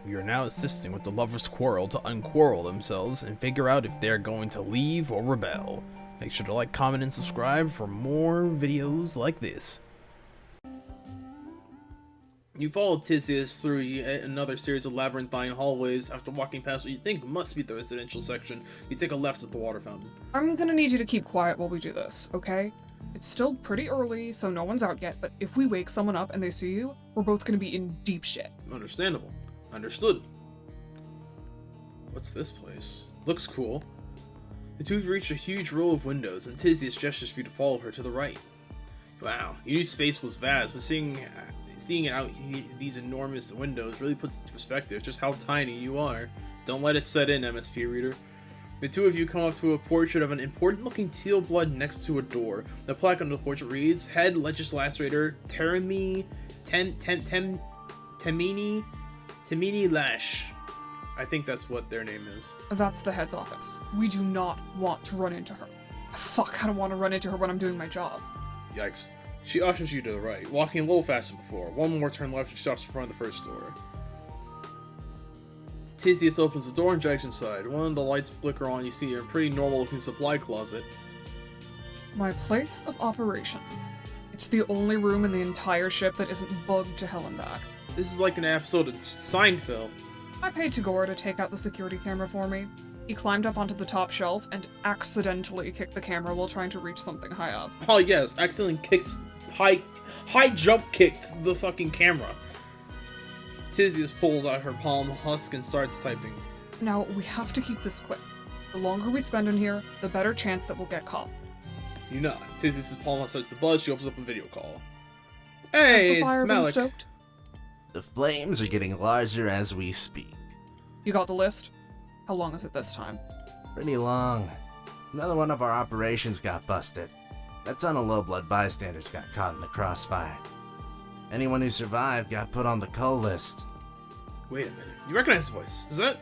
We are now assisting with the lovers' quarrel to unquarrel themselves and figure out if they're going to leave or rebel. Make sure to like, comment, and subscribe for more videos like this. You follow Tyzias through another series of labyrinthine hallways. After walking past what you think must be the residential section, you take a left at the water fountain. I'm gonna need you to keep quiet while we do this, okay? It's still pretty early, so no one's out yet, but if we wake someone up and they see you, we're both gonna be in deep shit. Understandable. Understood. What's this place? Looks cool. The two have reached a huge row of windows, and Tyzias gestures for you to follow her to the right. Wow, you knew space was vast, but seeing it out these enormous windows really puts into perspective just how tiny you are. Don't let it set in, MSPA Reader. The two of you come up to a portrait of an important-looking teal blood next to a door. The plaque on the portrait reads, Head Legislator Tamini Lash. I think that's what their name is. That's the head's office. We do not want to run into her. Fuck, I don't want to run into her when I'm doing my job. Yikes. She ushers you to the right, walking a little faster than before. One more turn left and stops in front of the first door. Tyzias opens the door and drags inside. One of the lights flicker on. You see a pretty normal-looking supply closet. My place of operation. It's the only room in the entire ship that isn't bugged to hell and back. This is like an episode of Seinfeld. I paid Tagora to take out the security camera for me. He climbed up onto the top shelf and accidentally kicked the camera while trying to reach something high up. Oh yes, accidentally high jump kicked the fucking camera. Tyzias pulls out her palm husk and starts typing. Now, we have to keep this quick. The longer we spend in here, the better chance that we'll get caught. You know, Tyzias' palm starts to buzz. She opens up a video call. Hey, it's Mallek. Stoked? The flames are getting larger as we speak. You got the list? How long is it this time? Pretty long. Another one of our operations got busted. That ton of low-blood bystanders got caught in the crossfire. Anyone who survived got put on the cull list. Wait a minute. You recognize his voice? Is that?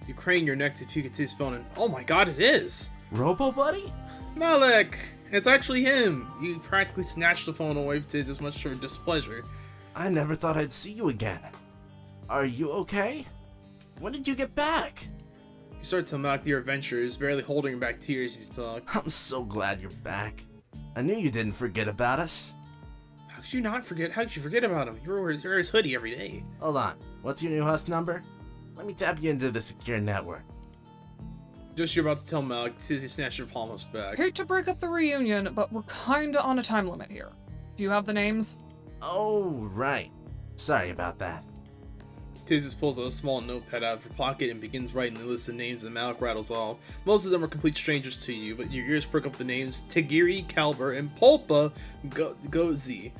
You crane your neck to peek at his phone and oh my god, it is! Robo-buddy? Mallek! It's actually him! You practically snatched the phone away from Tyzias much to her displeasure. I never thought I'd see you again. Are you okay? When did you get back? You start to mock your adventures, barely holding back tears as you talk. I'm so glad you're back. I knew you didn't forget about us. How could you not forget? How could you forget about him? You wear his hoodie every day. Hold on. What's your new husk number? Let me tap you into the secure network. Just you're about to tell Mallek, Tyzias snatched your palm husk back. Hate to break up the reunion, but we're kinda on a time limit here. Do you have the names? Oh, right. Sorry about that. Tyzias pulls out a small notepad out of her pocket and begins writing the list of names that Mallek rattles off. Most of them are complete strangers to you, but your ears perk up the names Tigiri, Calber, and Pulpa Gozi.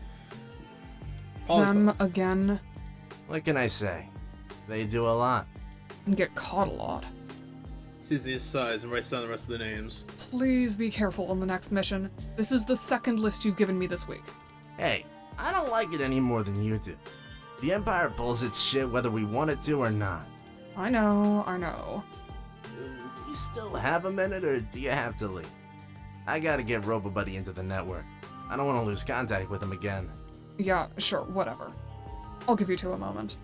Them again? What can I say? They do a lot. And get caught a lot. Tyzias sighs and writes down the rest of the names. Please be careful on the next mission. This is the second list you've given me this week. Hey, I don't like it any more than you do. The Empire pulls its shit whether we want it to or not. I know. You still have a minute, or do you have to leave? I gotta get RoboBuddy into the network. I don't want to lose contact with him again. Yeah, sure, whatever. I'll give you two a moment.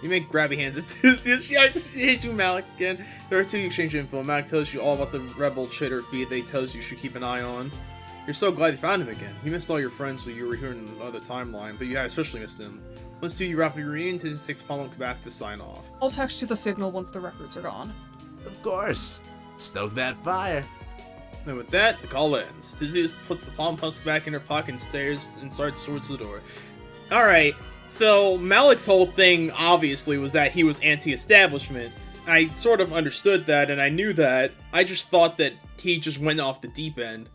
You make grabby hands at Tyzias. She hits you, Mallek, again. There are two exchange info. Mallek tells you all about the rebel chitter feed they tells you should keep an eye on. You're so glad you found him again. You missed all your friends when you were here in another timeline, but you especially missed him. Once you wrap up your reunion, Tyzias takes Mallek back to sign off. I'll text you the signal once the records are gone. Of course. Stoke that fire. And with that, the call ends. Tyzias puts the palm husk back in her pocket and stares and starts towards the door. Alright, so Mallek's whole thing, obviously, was that he was anti-establishment. I sort of understood that, and I knew that. I just thought that he just went off the deep end.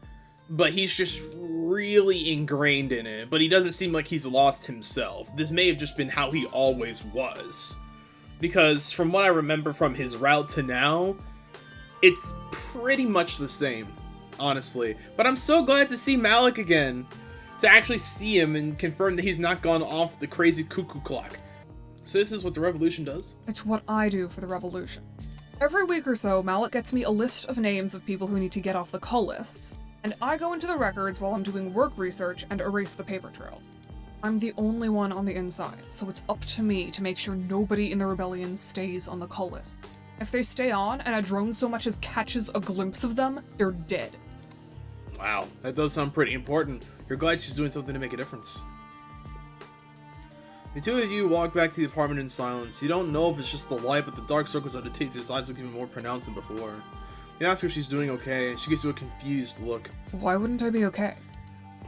But he's just really ingrained in it, but he doesn't seem like he's lost himself. This may have just been how he always was. Because from what I remember from his route to now, it's pretty much the same, honestly. But I'm so glad to see Mallek again. To actually see him and confirm that he's not gone off the crazy cuckoo clock. So this is what the Revolution does? It's what I do for the Revolution. Every week or so, Mallek gets me a list of names of people who need to get off the cull lists, and I go into the records while I'm doing work research and erase the paper trail. I'm the only one on the inside, so it's up to me to make sure nobody in the rebellion stays on the call lists. If they stay on and a drone so much as catches a glimpse of them, they're dead. Wow, that does sound pretty important. You're glad she's doing something to make a difference. The two of you walk back to the apartment in silence. You don't know if it's just the light, but the dark circles under Tyzias' eyes look even more pronounced than before. You ask her if she's doing okay, and she gives you a confused look. Why wouldn't I be okay?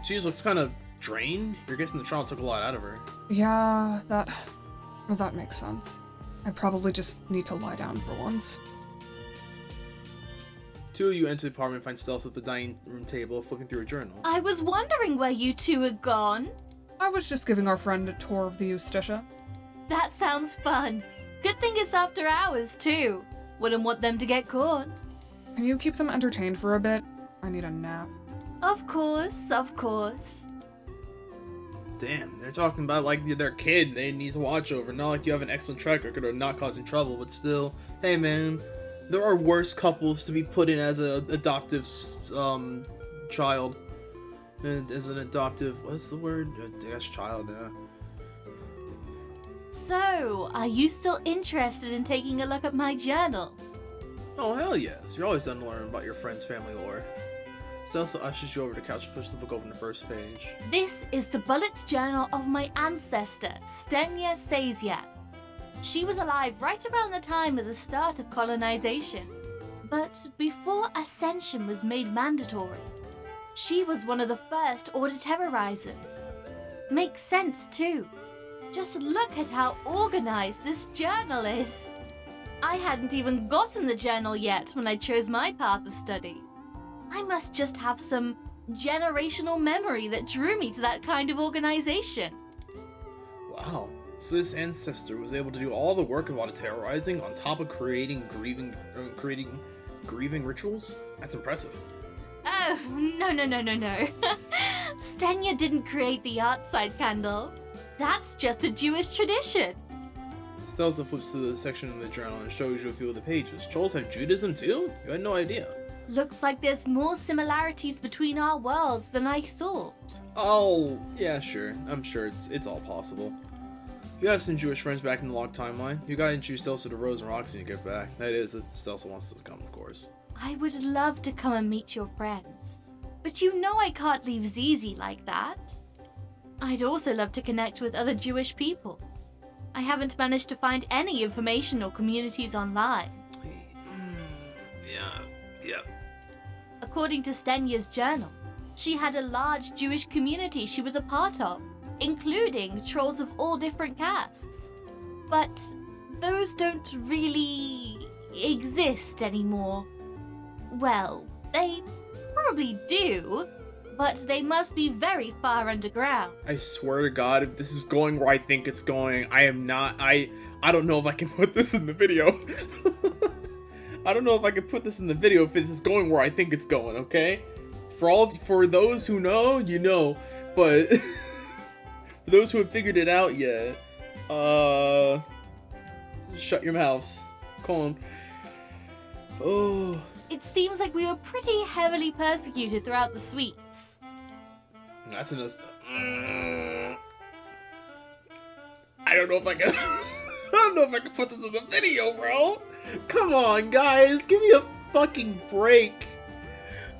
She just looks kind of drained. You're guessing the trial took a lot out of her. Yeah, that makes sense. I probably just need to lie down for once. Two of you enter the apartment and find Stelsa at the dining room table, flipping through a journal. I was wondering where you two had gone. I was just giving our friend a tour of the Justitia. That sounds fun. Good thing it's after hours, too. Wouldn't want them to get caught. Can you keep them entertained for a bit? I need a nap. Of course, of course. Damn, they're talking about like their kid they need to watch over. Not like you have an excellent track record of not causing trouble, but still, hey man, there are worse couples to be put in as an adoptive child. As an adoptive, what's the word? I guess child, yeah. So, are you still interested in taking a look at my journal? Oh hell yes, you're always done to learn about your friend's family lore. Stelsa ushers you over to the couch and flips the book open the first page. This is the bullet journal of my ancestor, Tyzias. She was alive right around the time of the start of colonization. But before ascension was made mandatory, she was one of the first order terrorizers. Makes sense too. Just look at how organized this journal is. I hadn't even gotten the journal yet when I chose my path of study. I must just have some generational memory that drew me to that kind of organization. Wow, so this ancestor was able to do all the work of auto terrorizing on top of creating grieving rituals? That's impressive. Oh, no. Stenya didn't create the outside candle. That's just a Jewish tradition. Stelsa flips to the section in the journal and shows you a few of the pages. Trolls have Judaism too? You had no idea. Looks like there's more similarities between our worlds than I thought. Oh, yeah, sure. I'm sure it's all possible. You have some Jewish friends back in the log timeline. You gotta introduce Stelsa to Rose and Roxy when you get back. That is, if Stelsa wants to come, of course. I would love to come and meet your friends, but you know I can't leave Zizi like that. I'd also love to connect with other Jewish people. I haven't managed to find any information or communities online. Yeah. According to Stenya's journal, she had a large Jewish community she was a part of, including trolls of all different castes. But those don't really exist anymore. Well, they probably do, but they must be very far underground. I swear to God, if this is going where I think it's going, I don't know if I can put this in the video. I don't know if I can put this in the video if it's going where I think it's going, okay? For those who know, you know, but for those who have figured it out yet, shut your mouths. Come on. Oh. It seems like we were pretty heavily persecuted throughout the sweeps. That's enough. I don't know if I can. I don't know if I can put this in the video, bro. Come on, guys, give me a fucking break.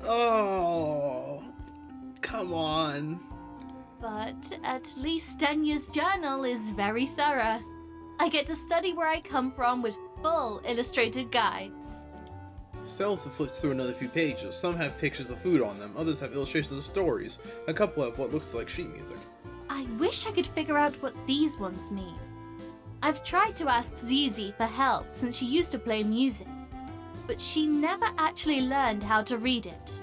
Oh, come on. But at least Stenya's journal is very thorough. I get to study where I come from with full illustrated guides. Stelsa flips through another few pages. Some have pictures of food on them, others have illustrations of stories. A couple have what looks like sheet music. I wish I could figure out what these ones mean. I've tried to ask Zizi for help since she used to play music, but she never actually learned how to read it.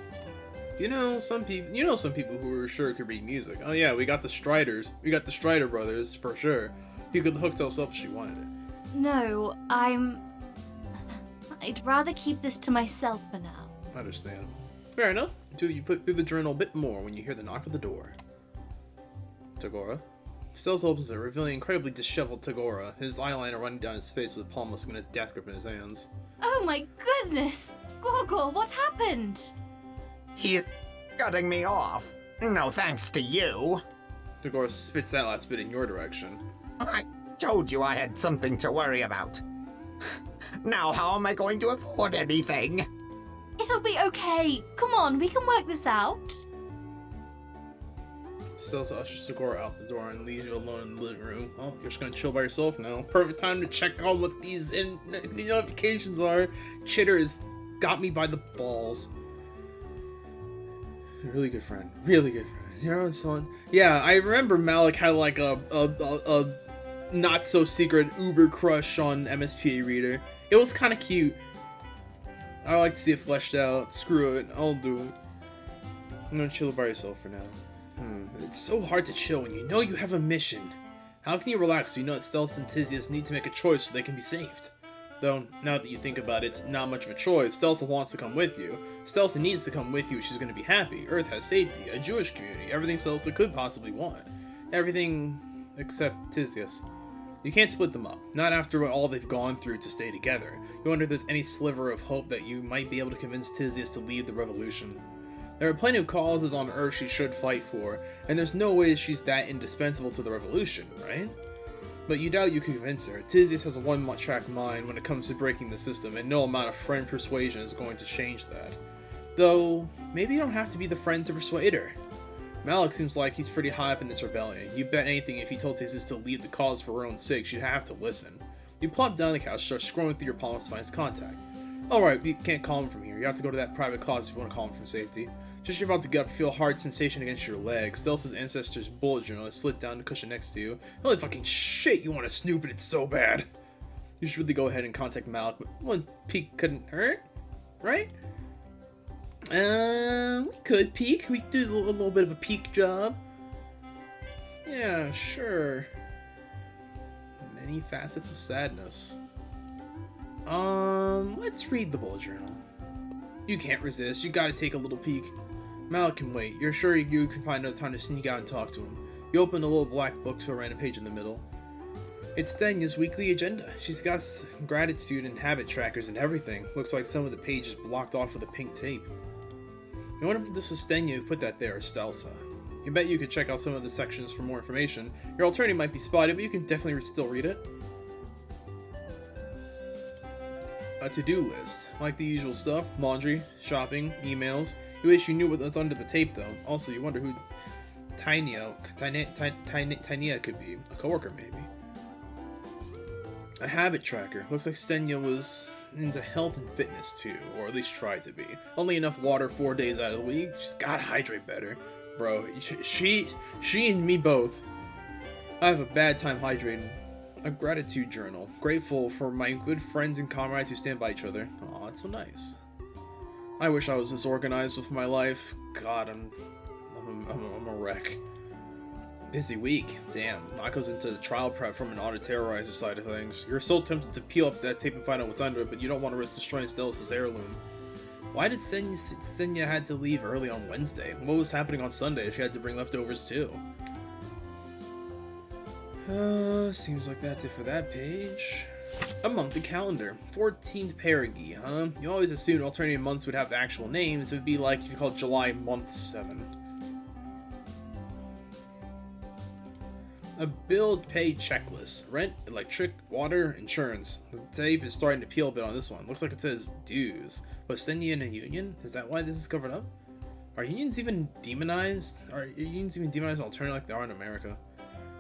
You know some people who are sure could read music. Oh yeah, we got the Striders. We got the Strider brothers, for sure. You could hook us up if she wanted it. No, I'd rather keep this to myself for now. Understandable. Fair enough. Until you flip through the journal a bit more when you hear the knock at the door. Tagora. Stelsa opens it, revealing incredibly disheveled Tagora, his eyeliner running down his face with a palm muscle and a death grip in his hands. Oh my goodness! Gorgor, what happened? He's cutting me off. No thanks to you. Tagora spits that last bit in your direction. I told you I had something to worry about. Now how am I going to afford anything? It'll be okay. Come on, we can work this out. Stelsa ushers Tagora out the door and leaves you alone in the living room. Oh, you're just gonna chill by yourself now. Perfect time to check on what these notifications are. Chitter has got me by the balls. Really good friend. Really good friend. You know, son. Yeah, I remember Mallek had like a not so secret uber crush on MSPA Reader. It was kind of cute. I like to see it fleshed out. Screw it. I'll do it. I'm gonna chill by yourself for now. It's so hard to chill when you know you have a mission. How can you relax when you know that Stelsa and Tyzias need to make a choice so they can be saved? Though, now that you think about it, it's not much of a choice. Stelsa wants to come with you. Stelsa needs to come with you if she's going to be happy. Earth has safety, a Jewish community, everything Stelsa could possibly want. Everything except Tyzias. You can't split them up, not after all they've gone through to stay together. You wonder if there's any sliver of hope that you might be able to convince Tyzias to leave the revolution. There are plenty of causes on Earth she should fight for, and there's no way she's that indispensable to the revolution, right? But you doubt you can convince her. Tyzias has a one-track mind when it comes to breaking the system, and no amount of friend persuasion is going to change that. Though, maybe you don't have to be the friend to persuade her. Mallek seems like he's pretty high up in this rebellion. You bet anything if he told Tyzias to leave the cause for her own sake, she'd have to listen. You plop down on the couch, start scrolling through your palms to find his contact. Alright, you can't call him from here. You have to go to that private closet if you want to call him from safety. Just you're about to get up, feel a hard sensation against your leg. Stelsa's ancestor's bullet journal has slid down the cushion next to you. Holy fucking shit, you want to snoop and it's so bad. You should really go ahead and contact Mallek, but one peek couldn't hurt, right? We could peek. We could do a little bit of a peek job. Yeah, sure. Many facets of sadness. Let's read the bullet journal. You can't resist. You gotta take a little peek. Mallek can wait. You're sure you can find another time to sneak out and talk to him. You open a little black book to a random page in the middle. It's Stenya's weekly agenda. She's got gratitude and habit trackers and everything. Looks like some of the pages blocked off with a pink tape. I wonder if this was Stenya who put that there, or Stelsa. You bet you could check out some of the sections for more information. Your alternative might be spotted, but you can definitely still read it. A to-do list. Like the usual stuff. Laundry, shopping, emails. You wish you knew what was under the tape, though. Also, you wonder who Tanya could be. A coworker, maybe. A habit tracker. Looks like Stenya was into health and fitness, too. Or at least tried to be. Only enough water 4 days out of the week. She's gotta hydrate better. Bro, she and me both. I have a bad time hydrating. A gratitude journal. Grateful for my good friends and comrades who stand by each other. Aw, that's so nice. I wish I was this organized with my life. God, I'm a wreck. Busy week. Damn, that goes into the trial prep from an auto-terrorizer side of things. You're so tempted to peel up that tape and find out what's under it, but you don't want to risk destroying Stelsa's heirloom. Why did Stenya had to leave early on Wednesday? What was happening on Sunday? She had to bring leftovers too. Seems like that's it for that page. A monthly calendar. 14th Perigee, huh? You always assumed alternative months would have the actual names. It would be like if you called July month 7. A build pay checklist. Rent, electric, water, insurance. The tape is starting to peel a bit on this one. Looks like it says dues. Was Stenya in a union? Is that why this is covered up? Are unions even demonized? Are unions even demonized alternative like they are in America?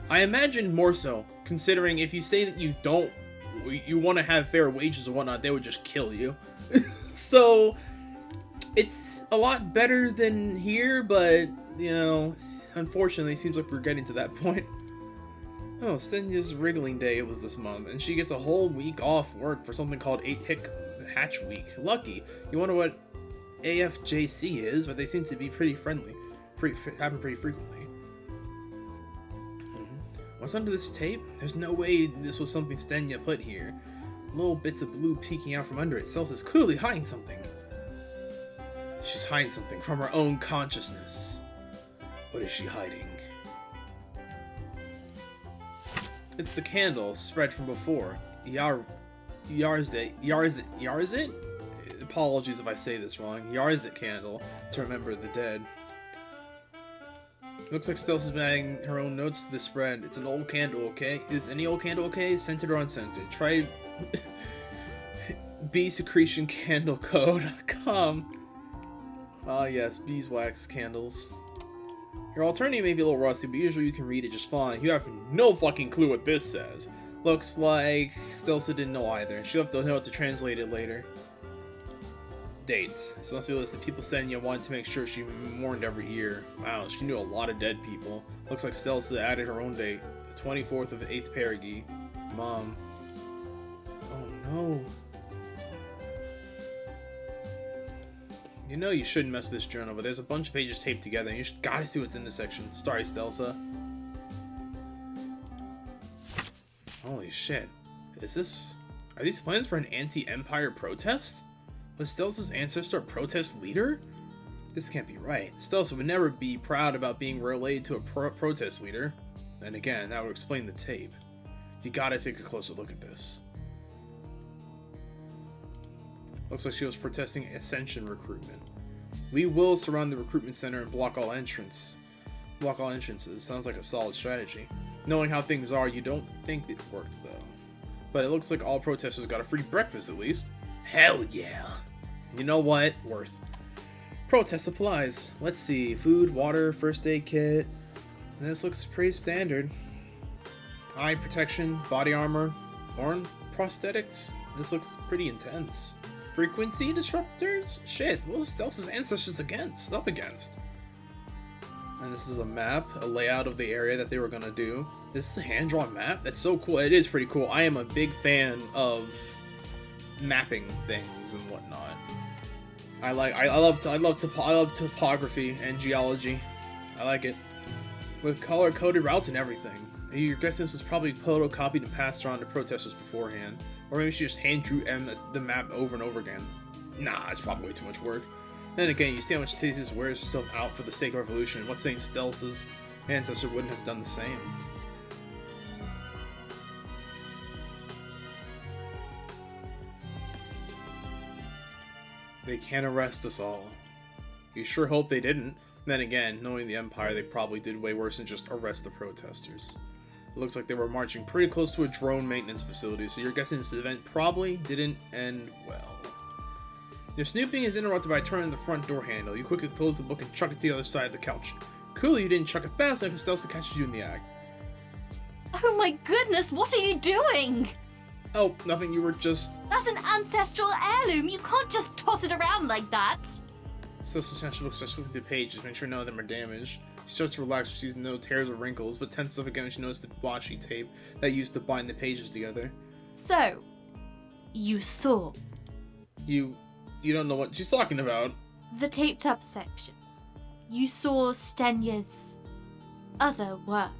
I imagine more so, considering if you say that you want to have fair wages and whatnot, they would just kill you. So, it's a lot better than here, but, you know, unfortunately, it seems like we're getting to that point. Oh, Stenya's wriggling day was this month, and she gets a whole week off work for something called 8 Hatch Week. Lucky. You wonder what AFJC is, but they seem to be pretty friendly. Happen pretty frequently. What's under this tape? There's no way this was something Stenya put here. Little bits of blue peeking out from under it. Stelsa's clearly hiding something. She's hiding something from her own consciousness. What is she hiding? It's the candle spread from before. Yarzit? Apologies if I say this wrong. Yarzit candle to remember the dead. Looks like Stelsa's been adding her own notes to this spread. It's an old candle, okay? Is any old candle okay? Scented or unscented? Try bee secretion candle code. Come. Ah, yes, beeswax candles. Your alternative may be a little rusty, but usually you can read it just fine. You have no fucking clue what this says. Looks like Stelsa didn't know either. She'll have to know to translate it later. Dates. So must be a list of people saying you wanted to make sure she mourned every year. Wow, she knew a lot of dead people. Looks like Stelsa added her own date. The 24th of 8th Perigee. Mom. Oh no. You know you shouldn't mess with this journal, but there's a bunch of pages taped together and you just gotta see what's in this section. Sorry, Stelsa. Holy shit. Are these plans for an anti-Empire protest? Was Stelsa's ancestor a protest leader? This can't be right. Stelsa would never be proud about being related to a protest leader. Then again, that would explain the tape. You gotta take a closer look at this. Looks like she was protesting Ascension recruitment. We will surround the recruitment center and block all entrances. Sounds like a solid strategy. Knowing how things are, you don't think it worked though. But it looks like all protesters got a free breakfast at least. Hell yeah. You know what? Worth. Protest supplies. Let's see. Food, water, first aid kit. This looks pretty standard. Eye protection, body armor, horn prosthetics. This looks pretty intense. Frequency disruptors? Shit, what was Stelsa's ancestors up against? And this is a map, a layout of the area that they were gonna do. This is a hand-drawn map? That's so cool. It is pretty cool. I am a big fan of mapping things and whatnot. I love topography and geology. I like it. With color-coded routes and everything. You're guessing this was probably photocopied and passed around to protesters beforehand. Or maybe she just hand-drew the map over and over again. Nah, it's probably way too much work. Then again, you see how much Tyzias wears herself out for the sake of revolution. What's saying Stelsa's ancestor wouldn't have done the same? They can't arrest us all. You sure hope they didn't. Then again, knowing the Empire, they probably did way worse than just arrest the protesters. It looks like they were marching pretty close to a drone maintenance facility, so you're guessing this event probably didn't end well. Your snooping is interrupted by turning the front door handle. You quickly close the book and chuck it to the other side of the couch. Cool, you didn't chuck it fast enough because Stelsa catches you in the act. Oh my goodness, what are you doing? Oh, nothing, you were just... That's an ancestral heirloom. You can't just toss it around like that. Stelsa snatches the book, starts flipping through the pages, make sure none of them are damaged. She starts to relax, she sees no tears or wrinkles, but tenses up again when she notices the washi tape that used to bind the pages together. So, you saw... You don't know what she's talking about. The taped up section. You saw Stenya's other work.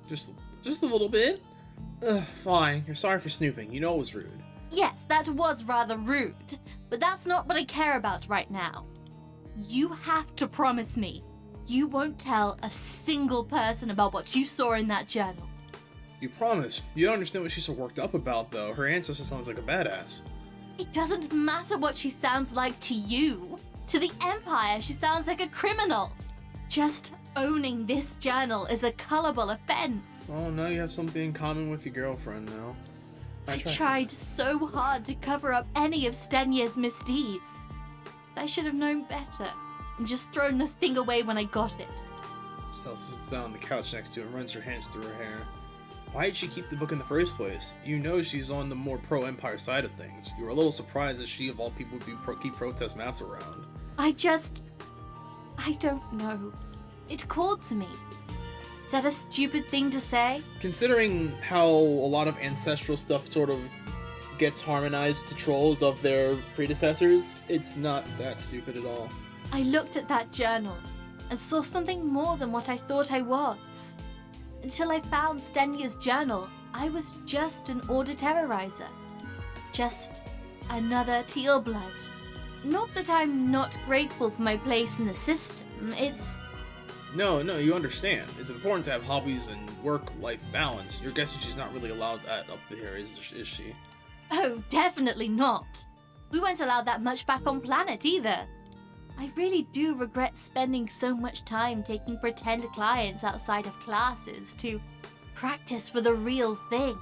Just a little bit? Ugh, fine. You're sorry for snooping. You know it was rude. Yes, that was rather rude, but that's not what I care about right now. You have to promise me you won't tell a single person about what you saw in that journal. You promise. You don't understand what she's so worked up about, though. Her ancestor sounds like a badass. It doesn't matter what she sounds like to you. To the Empire, she sounds like a criminal. Just owning this journal is a culpable offense. Oh, now you have something in common with your girlfriend now. I tried so hard to cover up any of Stenya's misdeeds. I should have known better and just thrown the thing away when I got it. Stelsa sits down on the couch next to it and runs her hands through her hair. Why did she keep the book in the first place? You know she's on the more pro-Empire side of things. You were a little surprised that she, of all people, would keep protest maps around. I don't know. It called to me. Is that a stupid thing to say? Considering how a lot of ancestral stuff sort of gets harmonized to trolls of their predecessors, it's not that stupid at all. I looked at that journal and saw something more than what I thought I was. Until I found Stenya's journal, I was just an order terrorizer. Just another teal blood. Not that I'm not grateful for my place in the system, it's... No, you understand. It's important to have hobbies and work-life balance. You're guessing she's not really allowed that up here, is she? Oh, definitely not. We weren't allowed that much back on planet either. I really do regret spending so much time taking pretend clients outside of classes to practice for the real thing.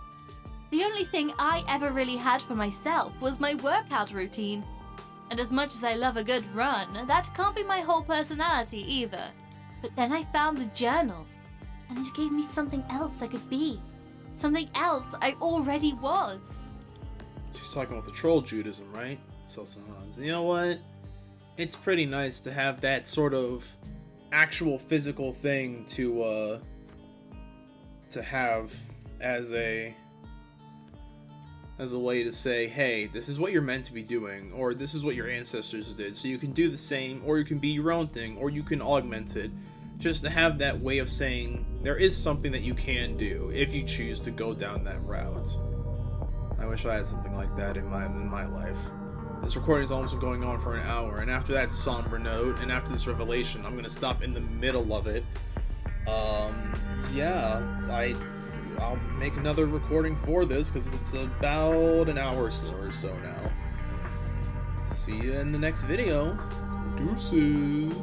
The only thing I ever really had for myself was my workout routine. And as much as I love a good run, that can't be my whole personality either. But then I found the journal, and it gave me something else I could be. Something else I already was. She's talking about the troll Judaism, right? So, you know what? It's pretty nice to have that sort of actual physical thing to have as a way to say, hey, this is what you're meant to be doing, or this is what your ancestors did, so you can do the same, or you can be your own thing, or you can augment it. Just to have that way of saying there is something that you can do if you choose to go down that route. I wish I had something like that in my life. This recording has almost been going on for an hour, and after that somber note, and after this revelation, I'm gonna stop in the middle of it. Yeah, I'll make another recording for this, because it's about an hour or so now. See you in the next video. Deuces.